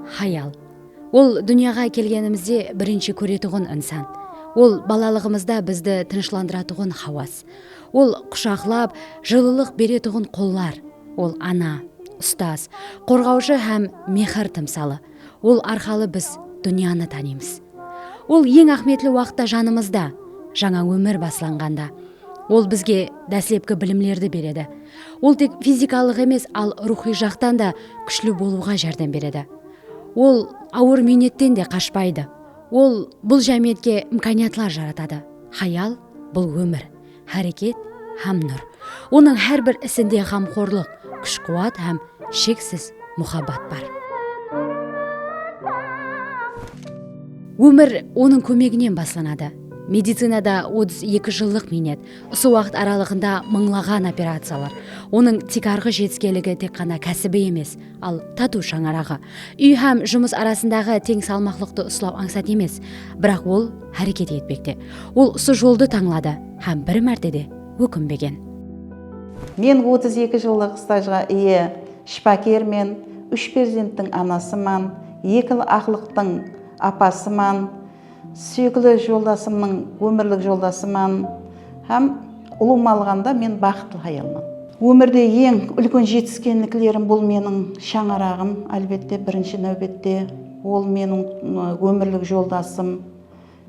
Хаял. Ол дүнияға келгенімізде бірінші көретұғын инсан. Ол балалығымызда бізді тынышландыратұғын хавас. Ол құшақлап, жылылық беретұғын қоллар. Ол ана, ұстаз, қорғаушы һәм мехір тымсалы. Ол арқалы біз дүнияны танимыз. Ол ең ахметлі уақытта жанымызда, жаңа өмір басланғанда. Ол бізге дәслепкі білімлерді береді. Ол тек физикалық емес, ал рухи жақтан да күшлі болуға жәрдем береді. Ол ауыр минеттен де қашпайды. Ол бұл жәмиетке имканиятлар жаратады. Хаял бұл өмір, харекет һәм нұр. Оның әрбір ісінде қамқорлық, күш-қуат һәм шексіз мұхаббат бар. Өмір оның көмегінен басланады. Медицинада 32 жылдық минет, осы уақыт аралығында мыңлаған операциялар. Оның тек арғы жетіскелігі тек қана кәсібі емес, ал тату шаңырағы. Үй һәм жұмыс арасындағы тең салмақлықты ұслау аңсат емес, бірақ ол әрекет етпекте. Ол осы жолды таңлады һәм бір мәртеде өкінбеген. Мен 32 жылдық стажға ие шипакермен, 3 перзенттің анасыман, 2 ақлықтың апасыман, сүйкілі жолдасымның өмірлік жолдасыман, һәм ұлым алғанда мен бақытты хаялмын. Өмірде ең үлкен жетіскенліклерім бұл менің шаңырағым, әлбетте бірінші нәубетте. Ол менің өмірлік жолдасым,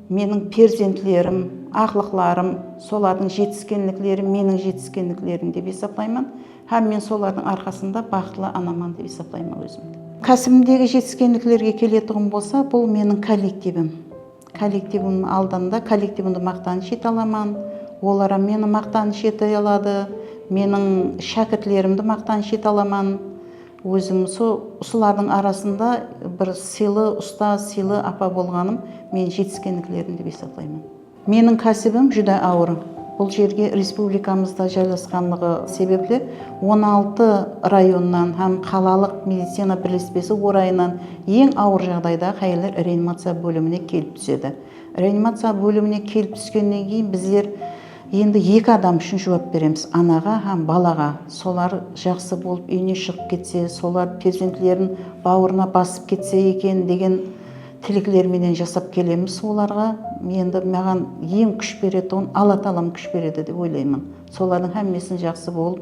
менің перзентлерім, ақлықларым, солардың жетіскенліклері менің жетіскенліклерім деп есептаймын. Һәм мен солардың арқасында бақытлы анаман деп есептаймын өзімді. Кәсібімдегі жетіскенліктерге келетұғым болса, бұл менің коллективім. Коллективім алдында коллективімді мақтаныш ете аламын, олар мені мақтаныш ете алады, менің шәкіртлерімді мақтаныш ете аламын. Өзім солардың арасында бір сыйлы ұстаз, сыйлы апа болғаным мен жетіскенліктерім деп есептаймын. Менің кәсібім жүдә ауыр. Бұл жерге республикамызда жайласқанлығы себеплі 16 районнан һәм қалалық медицина бірлеспесі орайынан ең ауыр жағдайда хәйлер реанимация бөліміне келіп түседі. Реанимация бөліміне келіп түскеннен кейін біздер енді 2 адам үшін жауап береміз, анаға һәм балаға. Солар жақсы болып үйіне шығып кетсе, солар перзентлерін бауырына басып кетсе екен деген тілеклерменен жасап келеміз оларға. Енді маған ең күш беретін Алла Тағалам күш береді деп ойлаймын. Солардың әммесін жақсы болып,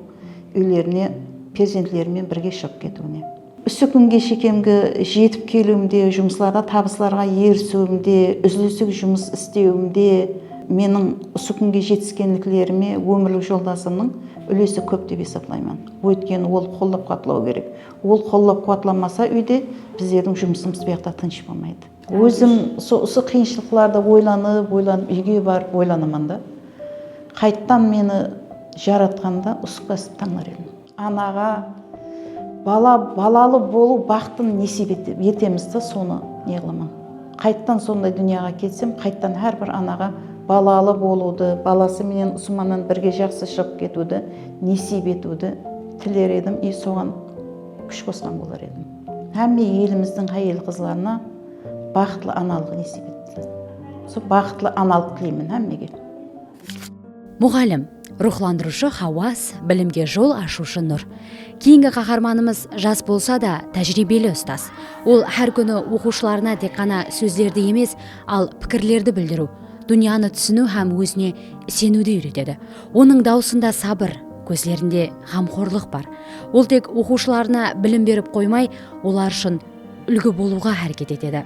үйлеріне перзентлерімен бірге шығып кетуіне. Осы күнге шекемге жетіп келуімде, жұмысларда табысларға ерісуімде, үзілісік жұмыс істеуімде, менің осы күнге жетіскенліктеріме өмірлік жолдасымның үлесі көп деп есептаймын. Өйткені ол қолдап қуатлау керек. Ол қолдап қуатламаса үйде біздердің жұмысымыз бияқта тыныш болмайды. Өзім осы қиыншылықтарды ойланып үйге барып ойланамын да. Қайттан мені жаратқанда осы кәсіп таңдар едім. Анаға балалы болу бақытын несіп етеміз де соны неғыламын. Қайттан сондай дүнияға кетсем, қайттан әрбір анаға балалы болуды, баласы менен ұсыманнан бірге жақсы шығып кетуді, несіп етуді тілер едім, и соған күш қосқан болар едім. Әмме еліміздің әйел қызларына бақытлы аналық несіп етті. Сол бақытлы аналық тілеймін әммеге. Мұғалім, рухландырушы хауас, білімге жол ашушы нұр. Кейінгі қаһарманымыз жас болса да тәжірибелі ұстаз. Ол әр күні оқушыларына тек қана сөздерді емес, ал пікірлерді білдіру, дүнияны түсіну һәм өзіне сенуді үйретеді. Оның даусында сабыр, көзлерінде ғамқорлық бар. Ол тек оқушыларына білім беріп қоймай, олар үшін үлгі болуға әрекет етеді.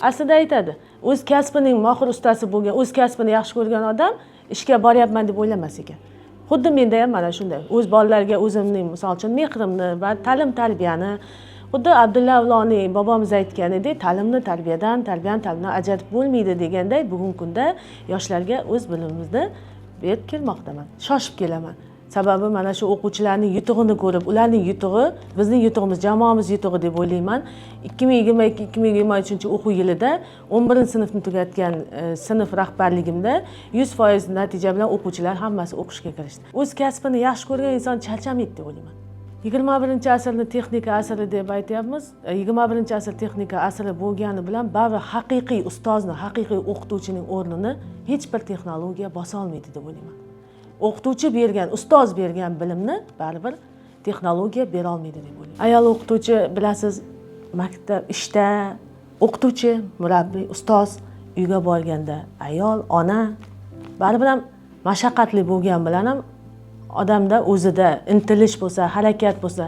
Aslida aytadi, o'z kasbining mohir ustasi bo'lgan, o'z kasbini yaxshi ko'rgan odam ishga boryapman deb o'ylamas ekan. Xuddi menda ham mana shunday. O'z bolalarga o'zimning, misol uchun, mehrimni va ta'lim-tarbiyani, xuddi Abdulla Avloniy bobomiz aytganidek, ta'limni tarbiyani ta'limdan ajratib bo'lmaydi deganday, bugungi kunda yoshlarga o'z bilimimizni berib kelmoqdaman. Shoshib kelaman. Sababi mana shu o'quvchilarning yutug'ini ko'rib, ularning yutug'i bizning yutug'imiz, jamoamiz yutug'i deb o'ylayman. 2022-2023 o'quv yilida 11-sinfni tugatgan sinf rahbarligimda 100% natija bilan o'quvchilar hammasi o'qishga kirishdi. O'z kasbini yaxshi ko'rgan inson charchamaydi deb o'ylayman. 21-asrning texnika asri deb aytyapmiz. 21-asr texnika asri bo'lgani bilan baribir haqiqiy ustozni, haqiqiy o'qituvchining o'rnini hech bir texnologiya bosa olmaydi deb o'ylayman. O'qituvchi bergan, ustoz bergan bilimni baribir texnologiya bera olmaydi deb o'ylayman. Ayol o'qituvchi, bilasiz, maktab ishda, o'qituvchi, murabbiy, ustoz uyga borganda ayol, ona baribir ham mashaqqatli bo'lgan bilan ham odamda o'zida intilish bo'lsa, harakat bo'lsa,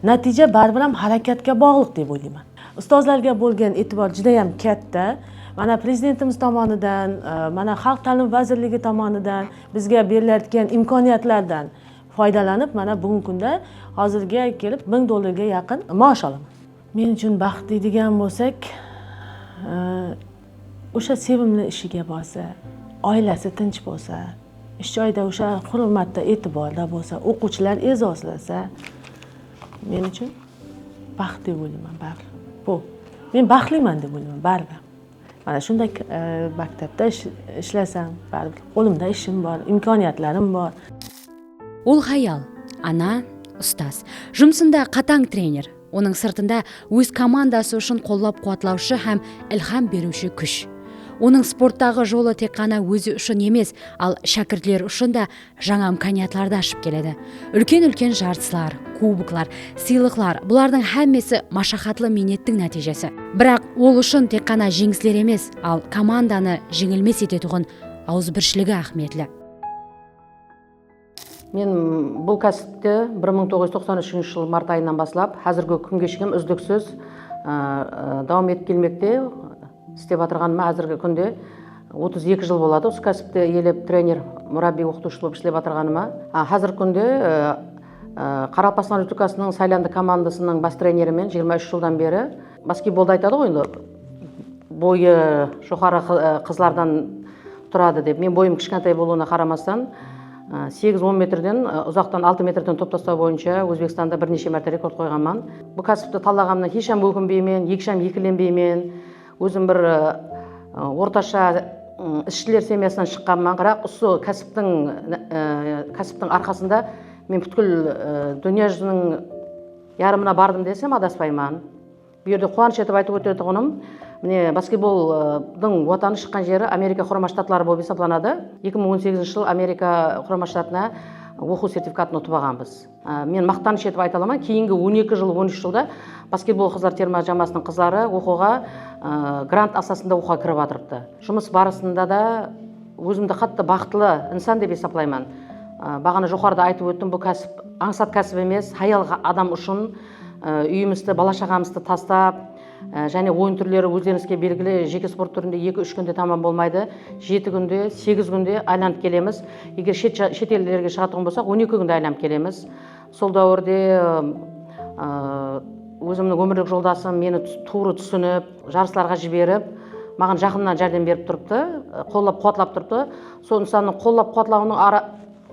natija baribir ham harakatga bog'liq deb o'ylayman. Ustozlarga bo'lgan e'tibor juda ham katta. Mana prezidentimiz tomonidan, mana Xalq ta'limi vazirligi tomonidan bizga berilayotgan imkoniyatlardan foydalanib, mana bugungi kunda hozirga kelib $1000 yaqin maosh olaman. Men uchun baxt deydigan bo'lsak, o'sha sevimli ishiga borsa, oilasi tinch bo'lsa, ish joyida o'sha hurmatda, e'tiborda bo'lsa, o'quvchilar e'zozlasa, men uchun baxt deb o'ylayman baribir. Bu men baxtliman deb o'ylayman baribir. Mana shunday maktabda ishlasam, baribir qo'limda ishim bor, imkoniyatlarim bor. Ул hayal, ana, ustoz, жұмысында қатаң тренер, оның сыртында өз командасы үшін қоллап-қуатлаушы һәм ilham беруші күш. Оның спорттағы жолы тек қана өзі үшін емес, ал шәкіртлер үшін де жаңа имканиятларды ашып келеді. Үлкен-үлкен жарыстар, кубоклар, сыйлықтар, бұлардың һәммесі машақатлы минеттің нәтижесі. Бірақ ол үшін тек қана жеңіслер емес, ал команданы жеңілмес ететұғын ауызбіршілігі ахметлі. Мен бұл кәсіпті 1993 жыл март айынан бастап, қазіргі күнге шейін үздіксіз давам етіп келмекте. Істеп жатырғаныма қазіргі күнде 32 жыл болады. Осы кәсіпті елеп тренер, мұрабби, оқытушы болып істеп жатырғаныма. Қазіргі күнде Қарақалпақстан Республикасының Сайланды командасының бас тренерімен 23 жылдан бері баскетболды айтады ғой, бойы жоғары қызлардан тұрады деп. Мен бойым кішкентай болуына қарамастан 8-10 метрден, ұзақтан 6 метрден топ тастау бойынша Өзбекстанда бірнеше мәрте рекорд қойғанмын. Бұл кәсіпті талағанымнан ешем өкінбеймін, екшем екіленбеймін. Өзім бір орташа ішшілер семьясынан шыққанмын. Бірақ осы кәсіптің арқасында мен бүткіл дүние жүзінің ярымына бардым десем адаспаймын. Бұл жерде қуаныш етіп айтып өтетұғыным, міне баскетболдың отаны шыққан жері Америка Құрама Штаттары болып есептелінеді. 2018 жыл Америка Құрама Штатына оқу сертификатын ұтып алғанбыз. Мен мақтаныш етіп айта аламын, кейінгі 12 жыл, 13 жылда баскетбол қыздар терма жамасының қыздары оқуға грант асасында оқуға кіріп жатырыпты. Жұмыс барысында да өзімді қатты бақытлы инсан деп есептеймін. Бағана жоғарыда айтып өттім, бұл кәсіп аңсат кәсіп емес, hayal адам үшін үйімізді, бала-шағамызды тастап, және ойын түрлері өздеріңізге белгілі, жеке спорт түрінде 2-3 күнде тамам болмайды, 7 күнде, 8 күнде айланып келеміз. Егер шет елдерге шығатын болсақ, 12 күнде айланып келеміз. Сол дәуірде өзімнің өмірлік жолдасым мені тура түсініп, жарыстарға жіберіп, маған жақыннан жәрдем беріп тұрыпты, қоллап-қуатлап тұрыпты. Сол insanның қоллап-қуатлауының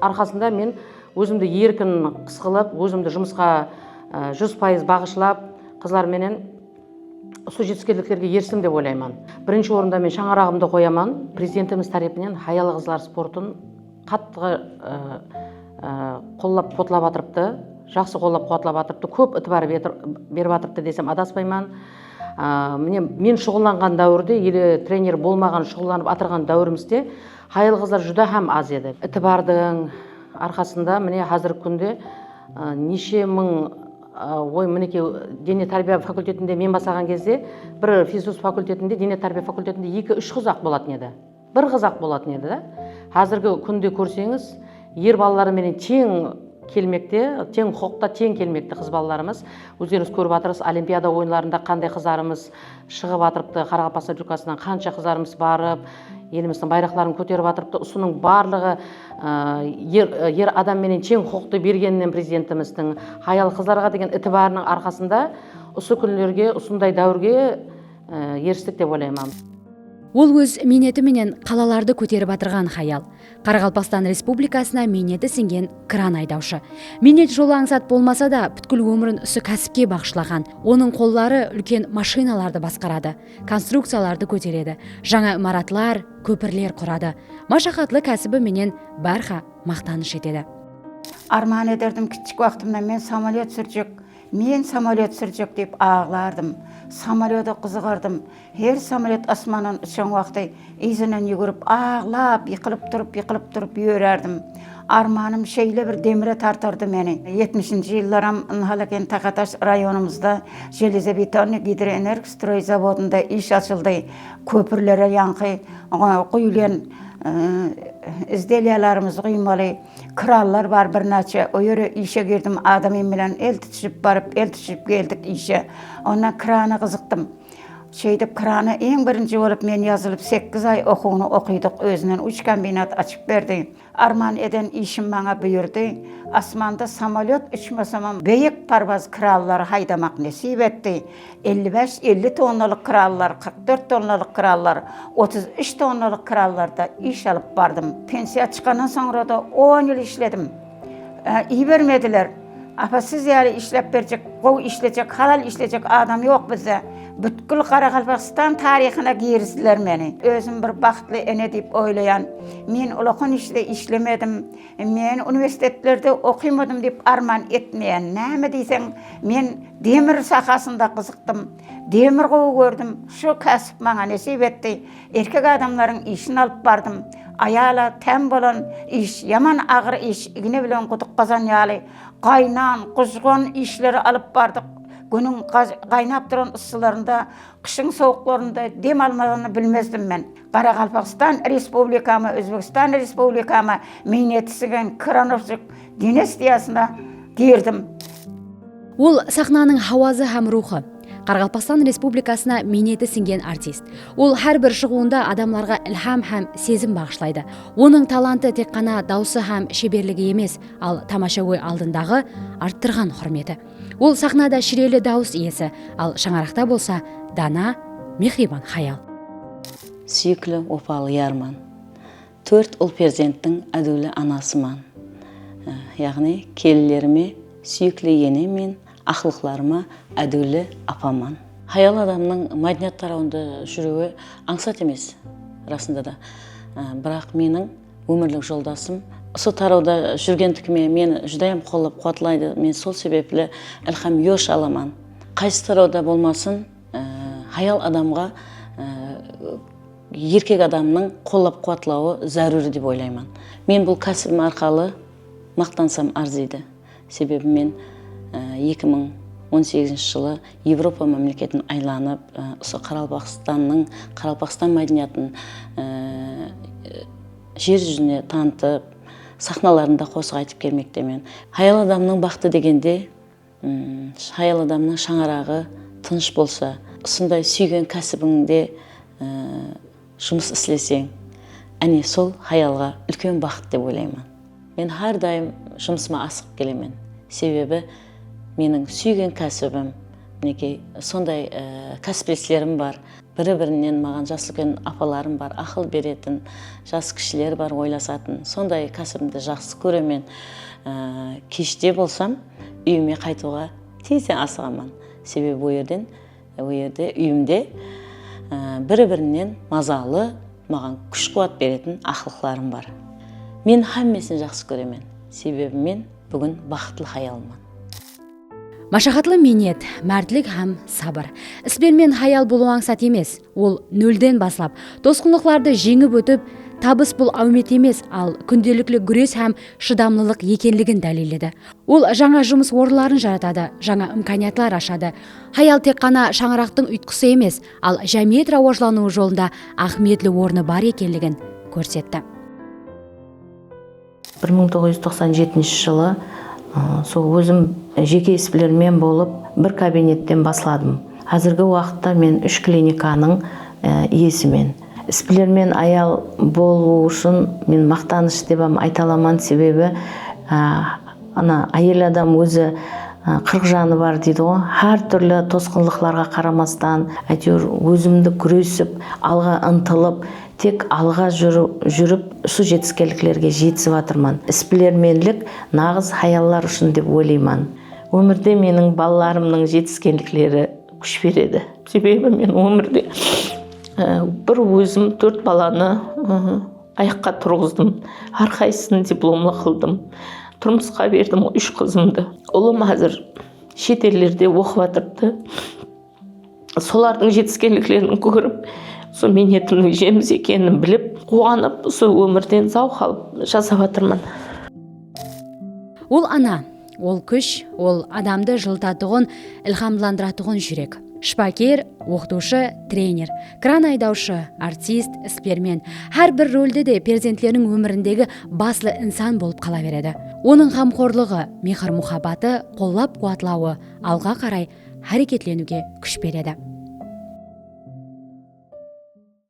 арқасында мен өзімді еркін қысқылып, өзімді жұмысқа 100% бағышлап, қызларменен осы жетістіктерге ерсім деп ойлаймын. Бірінші орында мен шаңырағымды қоямын. Президентіміз тарапынан hayal қызлар спортын қатты қоллап-қуатлап жатырыпты, жақсы қоллап-қуатлап жатырыпты, көп ытыбар беріп жатырыпты десем адаспаймын. Мен шұғылданған дәуірде, елі тренер болмаған, шұғылданып атырған дәуірімізде hayal қызлар жүдә һәм аз еді. Ытыбардың арқасында міне қазіргі күнде неше мың мінекей дене тәрбие факультетінде мен басаған кезде, бір физкультура факультетінде, дене тәрбие факультетінде 2-3 қыз ақ болатын еді. Бір қыз ақ болатын еді. Қазіргі күнде көрсеңіз, ер балаларымен тең келмекте, тең құқықта тең келмекте қыз балаларымыз. Өздеріңіз көріп жатырсыз, Олимпиада ойындарында қандай қыздарымыз шығып жатырыпты, Қарақалпақстан Республикасынан қанша қыздарымыз барып, еліміздің байрақтарын көтеріп жатырыпты. Осының барлығы ер адамменен тең құқықты бергеннен президентіміздің hayal қыздарға деген ітібарының арқасында осы күндерге, осындай дәуірге ерістік деп ойлаймын. Ол өз минетіменен қалаларды көтеріп атырған hayal. Қарақалпақстан Республикасына минеті сіңген кран айдаушы. Минет жолы аңсат болмаса да, бүткіл өмірін үсі кәсіпке бағышлаған. Оның қоллары үлкен машиналарды басқарады, конструкцияларды көтереді, жаңа имаратлар, көпірлер құрады. Машақатлы кәсібі менен бәрха мақтаныш етеді. Арман едердім кішік уақытымда мен самолет сүрчек, Мен самолет сүрчек деп ağlardım. Самолета қызығардым. Her самолет асманан ұшқан уақытта изінен жүгіріп, ağlап, yıkılıp тұрып yürərdim. Armanım şeyle bir demire tartardı meni. 70-ci yıllaram Halaken Takataş rayonumuzda Jelezabetonni Gidroenerg Stroy zavodunda iş açıldı. Köpürlere yankı kuyulan izdelyalarımız kıymalı. Krallar var bir neçe. O yere işe girdim. Adamım bilen el tutuşup geldik işe. Ondan krana kızıktım. Krana en birinci olup men yazılıp 8 ay okuğunu okuyduk özünden 3 kombinat açıp verdi. Arman eden işim bana buyurdu. Asmanda samolot uçmasamam büyük parvaz kralları haydamak nasip etti. 55-50 tonnalık krallar, 44 tonnalık krallar, 33 tonnalık krallarda iş alıp bardım. Pensiya çıkandan sonra da 10 yıl işledim. İyi vermediler. Apa siz yani işlep verecek, işleyecek, halal işleyecek adam yok bize. Bütkül Qaraqalpaqistan tarixine girdiler meni. Özüm bir baxtlı ene deyip oylayan. Men ulaqın işte işlemedim. Men üniversitetlerde okuymadım deyip arman etmeyen. Näme deysen, men demir sahasında kızıktım. Demir qovu gördüm. Şu kasıp bana nasip etti. Erkek adamların işini alıp bardım. Ayala tem bolan iş, yaman ağır iş, igine bilen quduq qazan yalı. Qaynan, quzğun işleri alıp bardık. Günün qaynap duran ısılarında, kışın soğuklarında dem almadığını bilmezdim ben. Qaraqalpaqistan Respublikamı, Özbekistan Respublikamı meynetisigen Kranovsuk dinastiyasına girdim. Ол сахнаның хауазы һәм рухы. Қарақалпақстан Республикасына минеті сіңген артист. Ол әрбір шығуында адамларға ilham һәм сезім бағышлайды. Оның таланты тек қана даусы һәм шеберлігі емес, ал тамаша ой алдындағы арттырған құрметі. Ол сахнада шірелі дауыс иесі, ал шаңырақта болса дана, мехрибан хаял. Сүйіклі опалы ярман. 4 ұл перзенттің әділі анасыман. Яғни келілеріме сүйіклі енемен, ақлықларыма әділі апаман. Хаял адамның мәдениет тарауында жүруі аңсат емес, расында да. Бірақ менің өмірлік жолдасым сол тарауда жүргендікіме мен жүдайым қолып қуатлайды. Мен сол себеплі әлхам еш аламан. Қайсы тарауда болмасын, хаял адамға еркек адамның қолап қуатлауы зәрури деп ойлаймын. Мен бұл кәсібім арқалы мақтансам арзиды. Себебі мен 2018 жылы Европа мемлекетін айланып, Қарақалпақстан мәдениетін жер жүзіне танытып, сахналарында қосық айтып келмектемен. Хаял адамның бақыты дегенде, хаял адамның шаңырағы тыныш болса, сондай сүйген кәсібіңде жұмыс істесең, әне сол хаялға үлкен бақыт деп ойлаймын. Мен әрдайым жұмысыма асығып келемін. Себебі менің сүйген кәсібім, сондай кәсіптестерім бар. Бірі-бірінен маған жас үлкен апаларым бар, ақыл беретін, жас кішілер бар, ойласатын. Сондай кәсібімді жақсы көремін. Кеште болсам, үйіме қайтуға тезден асығамын. Себебі ойерде үйімде бірі-бірінен мазалы, маған күш-қуат беретін ақылқларым бар. Мен хаммесін жақсы көремін. Себебі мен бүгін бақытлы хаялмын. Машақатлы минет, мәртлік һәм сабыр. Іспенмен хаял болу аңсат емес. Ол нөлден баслап, тосқынлықларды жеңіп өтіп, табыс бұл әумет емес, ал күнделіклі күрес һәм шыдамлылық екенлігін дәлелдеді. Ол жаңа жұмыс орынларын жаратады, жаңа имканиятлар ашады. Хаял тек қана шаңырақтың ұйтқысы емес, ал жәмиет рауажлануы жолында ахметлі орны бар екенлігін көрсетті. 1997 жылы сол өзім жеке іспілермен болып бір кабинеттен басладым. Қазіргі уақытта мен 3 клиниканың иесімен. Іспілермен аял болу үшін мен мақтаныш деп айталаман, себебі әйел адам өзі 40 жаны бар дейді ғой. Әр түрлі тосқынлықларға қарамастан, әйтеуір өзімді күресіп, алға ынтылып, тек алға жүріп, су жетіскерліктерге жетісіп атырман. Іспілерменлік нағыз хаяллар үшін деп ойлайман. Өмірде менің балаларымның жетіскерліктері күш береді. Себебі мен өмірде бір өзім 4 баланы аяққа тұрғыздым. Әрқайсысын дипломлы қылдым. Тұрмысқа бердім 3 қызымды. Ұлым қазір шет елдерде оқып жатырды. Солардың жетіскерліктерін көріп, сол мен етімнің жеміс екенін біліп, қуанып, сол өмірден зауқ алып жасап жатырмын. Ол ана, ол күш, ол адамды жылтатығын, ilhamlandыратығын жүрек. Шпакер, оқытушы, тренер, кран айдаушы, артист, іспермен. Әр бір рөлді де перзенттерінің өміріндегі баслы инсан болып қала береді. Оның қамқорлығы, мехір мұхаббаты, қоллап қуатлауы алға қарай әрекетленуге күш береді.